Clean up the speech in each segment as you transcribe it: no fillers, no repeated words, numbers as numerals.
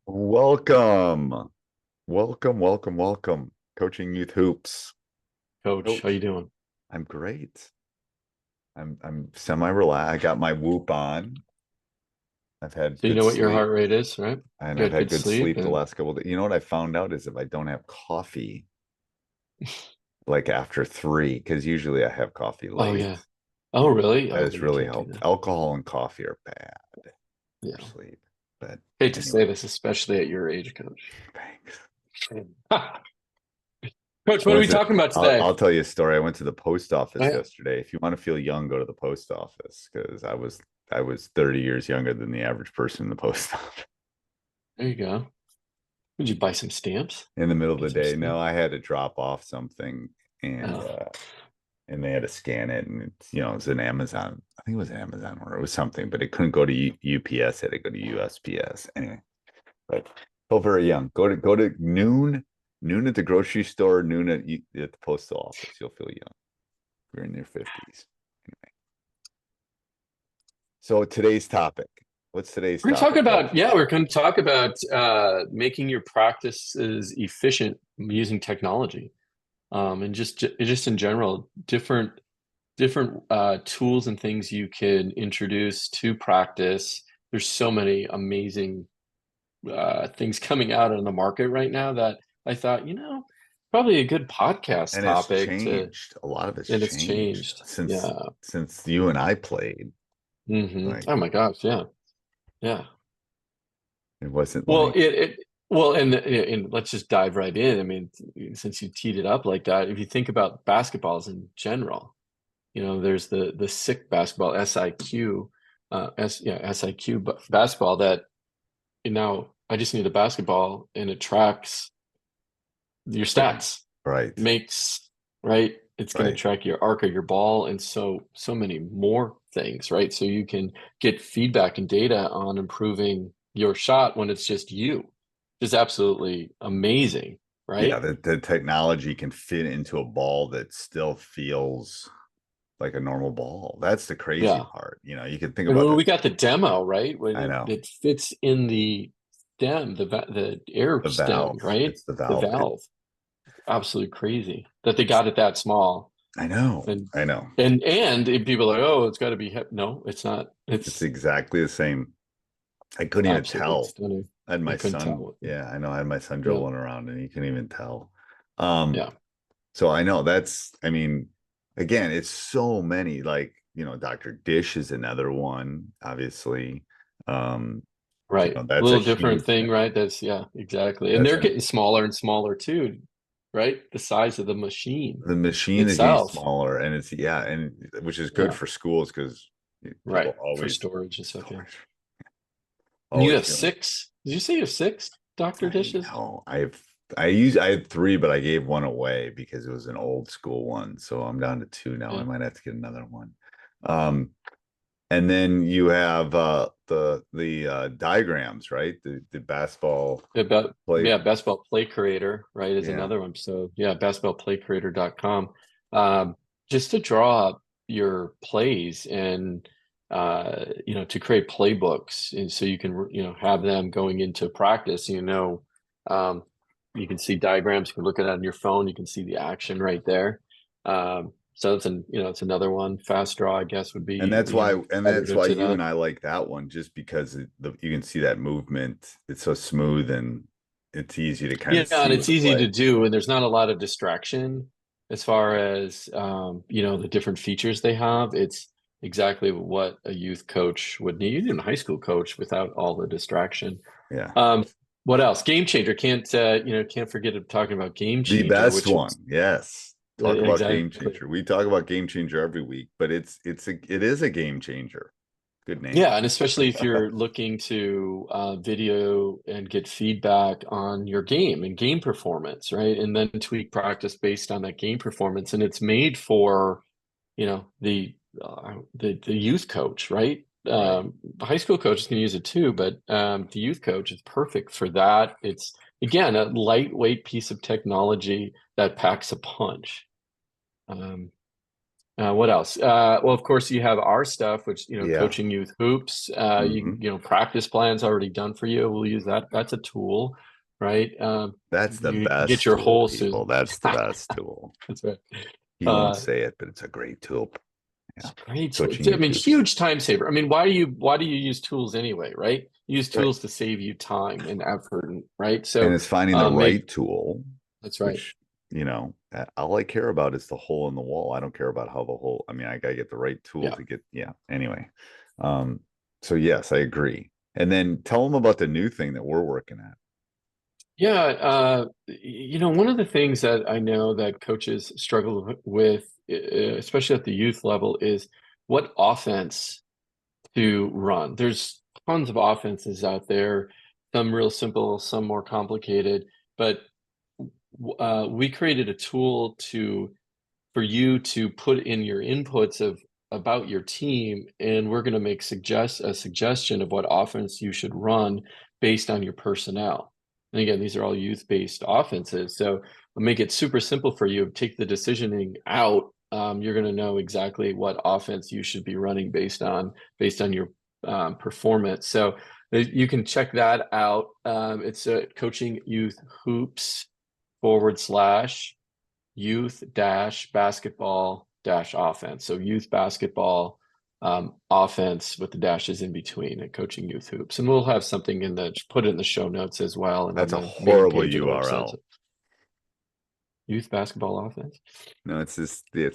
Welcome. Welcome. Coaching Youth Hoops. Coach, how you Coach, doing? I'm great. I'm semi-relaxed. I got my Whoop on. I've had So you good know what your sleep, heart rate is, right? and You I've had had good good sleep sleep the and last couple of days. You know what I found out is if I don't have coffee, like after three, because usually I have coffee oh late. yeah. Oh really? That Oh, has you really can't do helped. that. Alcohol and coffee are bad Yeah. for sleep. But Hate to say anyway, this, especially at your age, coach. thanks. Coach, I what are went we to, talking about I'll, today? I'll tell you a story. I went to the post Oh, office yeah. yesterday. If you want to feel young, go to the post office because I was 30 years younger than the average person in the post office There you go. Did you buy some stamps? in the middle of Get the some day. No, stamps? I had to drop off something and Oh, uh and they had to scan it and it was an Amazon. I think it was Amazon or it was something, but it couldn't go to UPS, it had to go to USPS. Anyway, but feel very young. Go to noon at the grocery store, noon at the postal office. You'll feel young. You're in your 50s. So today's topic. What's today's we're gonna talk topic, about, Coach? yeah, we're gonna talk about making your practices efficient using technology. And just in general, different tools and things you can introduce to practice. There's so many amazing things coming out on the market right now that I thought, probably a good podcast And it's topic to, changed. A lot of it's and it's changed changed. since Yeah. since you and I played. Like Oh my gosh. Yeah. Yeah. it wasn't Well, like well, and let's just dive right in. I mean, since you teed it up like that, if you think about basketballs in general, there's the sick basketball SIQ, SIQ basketball that now I just need a basketball and it tracks your right, stats, right, makes right. It's going to right. track your arc of your ball and so many more things, right? So you can get feedback and data on improving your shot when it's just you. Is absolutely amazing, Yeah, right? the technology can fit into a ball that still feels like a normal ball. That's the crazy Yeah. part. You can think And about when the we got the demo, right, when I it, know it fits in the stem, the air the stem, valve. right? It's the The valve. valve. Absolutely crazy that they got it that small. I know. And I know. people are like, oh, it's got to be no, it's not. It's It's exactly the same. I couldn't even absolutely tell. stunning. I had You my couldn't son. tell. Yeah, I know. I had my son Yeah, dribbling around, and he couldn't even tell. Um, yeah, so I know that's. I mean, again, it's so many. Like Dr. Dish is another one. Obviously, um, right. A that's a little different huge thing, thing. right? That's yeah, exactly. And That's they're an getting smaller and smaller too, right? The size of the machine the machine is getting itself. smaller, and it's and which is good Yeah, for schools because people right. For always storage and stuff. Yeah. storage And you always have feeling. six? Did you say you have six Dr. I Dishes? know. I had three, but I gave one away because it was an old school one. So I'm down to two now. I Yeah. might have to get another one. Um, and then you have the diagrams, right? The basketball About play. yeah, basketball play creator, right, is Yeah. another one. So yeah, basketballplaycreator.com. Um, just to draw up your plays and to create playbooks and so you can have them going into practice, um, you can see diagrams, you can look at it on your phone, you can see the action right there. So it's another one. FastDraw, I guess, would And be, that's why and that's competitor why to you that. and I like that one just because you can see that movement. It's so smooth and it's easy to kind Yeah, of and see it's the easy play. to do, and there's not a lot of distraction as far as the different features they have. It's exactly what a youth coach would need, even a high school coach without all the distraction. Yeah. Um, what else? Game Changer. Can't forget talking about Game The Changer, best which was one. Yes. Talk about game exactly. changer. We talk about game changer every week, but it is a game changer. Good name. Yeah, and especially if you're looking to video and get feedback on your game and game performance, right? And then tweak practice based on that game performance. And it's made for, the youth coach, right? Right. High school coaches can use it too, but the youth coach is perfect for that. It's again a lightweight piece of technology that packs a punch. Um, What else? Well, of course, you have our stuff, which, Yeah. coaching youth hoops. Hmm. Practice plans already done for you. We'll use that. That's a tool, right? That's the You get best your tool, whole people. suit. That's the best tool. That's right. You won't Uh, say it, but it's a great tool. it's Yeah. a great tool. Coaching I mean, YouTubes. huge time saver. I mean, why do you use tools anyway, right? You use Right. tools to save you time and effort, right? And So, it's finding the make right tool, that's right. which, all I care about is the hole in the wall. I don't care about how the hole, I mean, I gotta get the right tool Yeah. to get, yeah. Anyway. Um, so yes, I agree. And then tell them about the new thing that we're working at. Yeah, one of the things that I know that coaches struggle with, especially at the youth level, is what offense to run. There's tons of offenses out there, some real simple, some more complicated, but we created a tool for you to put in your inputs of about your team, and we're going to make a suggestion of what offense you should run based on your personnel. And again, these are all youth-based offenses, so we'll make it super simple for you. Take the decisioning out. You're going to know exactly what offense you should be running based on your performance. So you can check that out. It's coaching youth hoops / youth dash basketball dash offense. So youth basketball offense with the dashes in between and coaching youth hoops. And we'll have something put it in the show notes as well and on That's a the main horrible page of the website. URL. So youth basketball offense. No, it's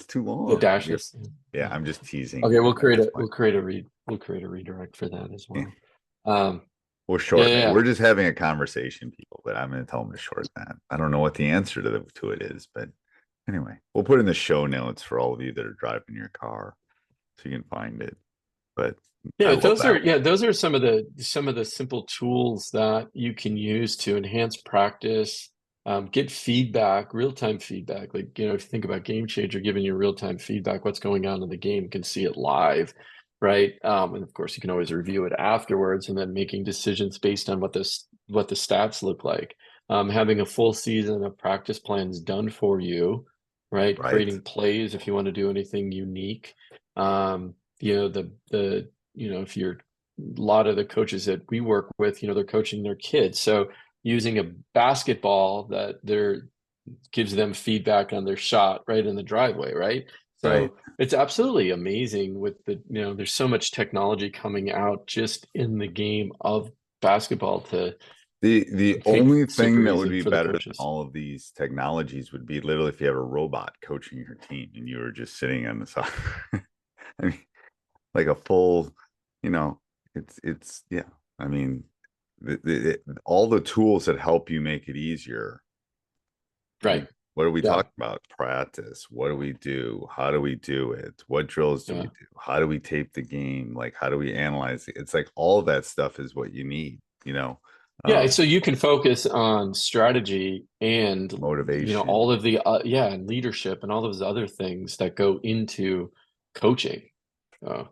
too The long. dashes. Yeah, I'm just teasing Okay, you we'll at create this a point. we'll create a read we'll create a redirect for that as Yeah, well. Um we'll yeah, shorten yeah, it. yeah. We're just having a conversation, people, but I'm going to tell them to shorten that. I don't know what the answer to it is, but anyway, we'll put in the show notes for all of you that are driving your car so you can find it. But I Yeah, love those are that yeah, one. those are some of the simple tools that you can use to enhance practice, get feedback, real-time feedback. Like, if you think about GameChanger giving you real-time feedback, what's going on in the game, you can see it live, right? And of course, you can always review it afterwards and then making decisions based on what the stats look like. Having a full season of practice plans done for you, right? Right. Creating plays if you want to do anything unique. The if you're a lot of the coaches that we work with, they're coaching their kids. So using a basketball that they're gives them feedback on their shot right in the driveway, right? Right. So it's absolutely amazing with there's so much technology coming out just in the game of basketball to The make it only super thing that would easy be for the better than coaches. all of these technologies would be literally if you have a robot coaching your team and you were just sitting on the side. I mean, like a full, you know, it's yeah. I mean, all the tools that help you make it easier. I Right. mean, what are we Yeah. talking about? Practice. What do we do? How do we do it? What drills do we Yeah. do? How do we tape the game? Like, how do we analyze it? It's like all of that stuff is what you need, Yeah, um, so you can focus on strategy and motivation. all of the and leadership and all those other things that go into coaching. Uh,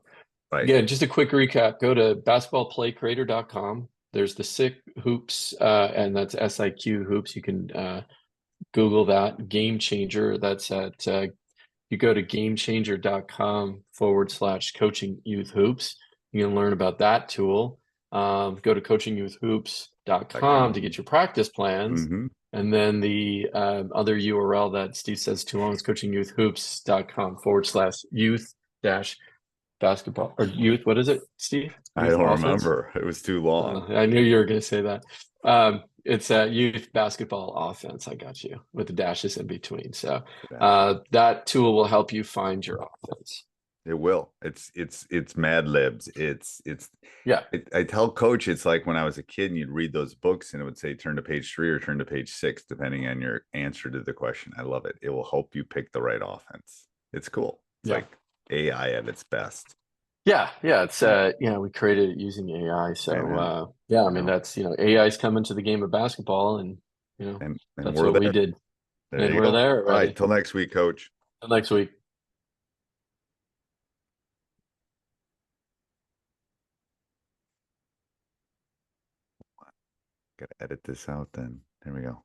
Right. yeah, just a quick recap. Go to basketballplaycreator.com. There's the SICK hoops, and that's SIQ hoops. You can Google that. Game Changer. That's at you go to gamechanger.com / coaching youth hoops. You can learn about that tool. Go to coachingyouthhoops.com to get your practice plans. Mm-hmm. And then the other URL that Steve says too long is coachingyouthhoops.com / youth dash basketball or youth. What is it, Steve? I Youth don't offense. remember. It was too long. I knew you were going to say that. It's a youth basketball offense. I got you with the dashes in between. So that tool will help you find your offense. It will. It's Mad Libs. It's Yeah. I tell coach it's like when I was a kid and you'd read those books and it would say turn to page 3 or turn to page 6 depending on your answer to the question. I love it. It will help you pick the right offense. It's cool. It's Yeah. like AI at its best. Yeah. Yeah. It's, we created it using AI. I So, know. yeah, I I mean, know. that's, AI's coming to the game of basketball and, And that's we're what we there. did. There And you we're go. there All right, already. till next week, coach. Till next week. Gotta edit this out then. There we go.